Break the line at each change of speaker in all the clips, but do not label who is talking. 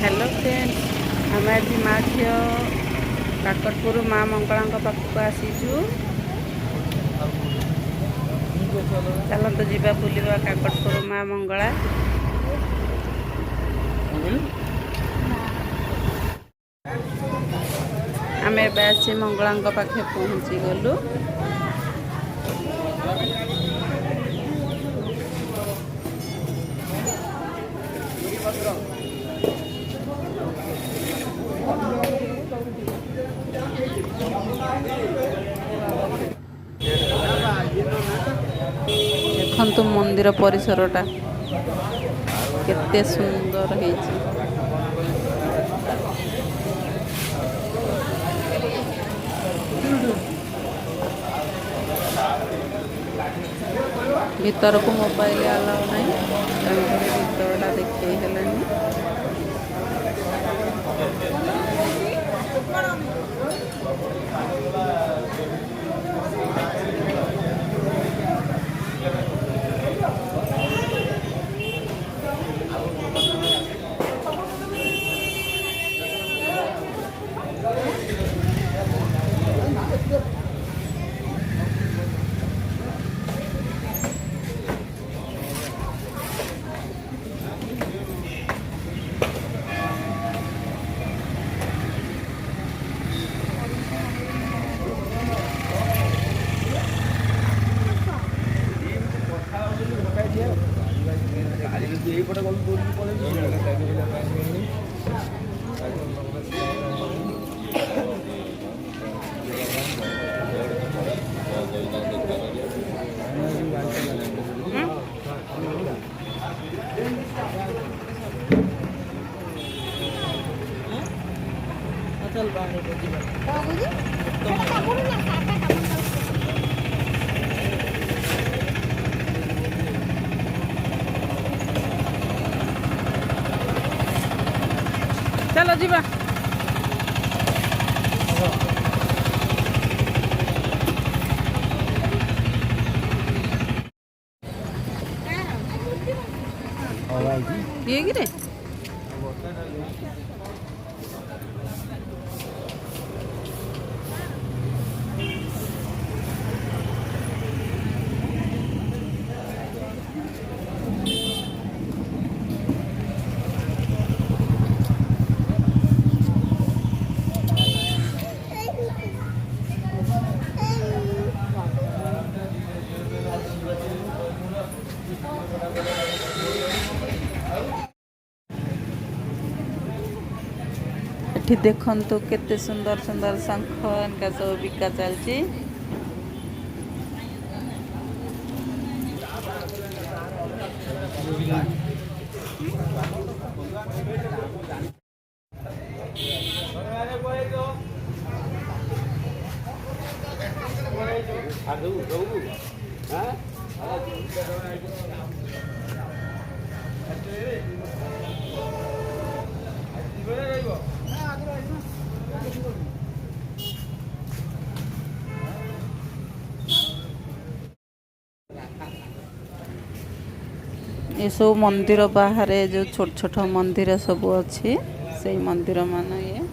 Hello friends आम आज माँ झी काकटपुर माँ मंगला पाखक आसीचु चलत जीवा बुलवा काकटपुर माँ मंगला आम एस मंगला पाखे पहुँची गलु देखु मंदिर परिसरटा केते सुंदर है भीतर को मोबाइल अलाउ नहीं भीतरटा देखे चलो जीवा ये गिरे एठी देखंतु केते सुंदर सुंदर शंख इनका सब बिका चलची ये सब मंदिर बाहर जो छोट छोट मंदिर सब अच्छी से मंदिर मान ये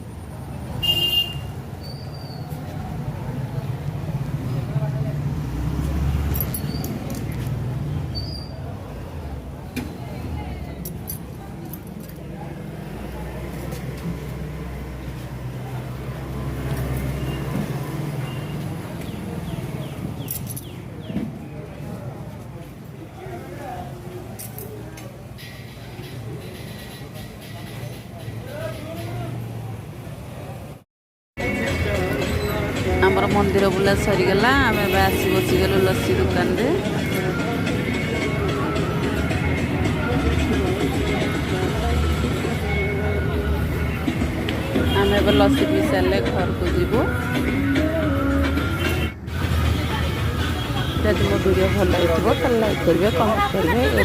आमर मंदिर बुला सरीगला आम आसी बसीगलु लस्सी दुकान रे आम ए लस्सी पी सारे घर को जीवु जब मो वीडियो भल लगे तो लाइक करेंगे कमेंट करेंगे।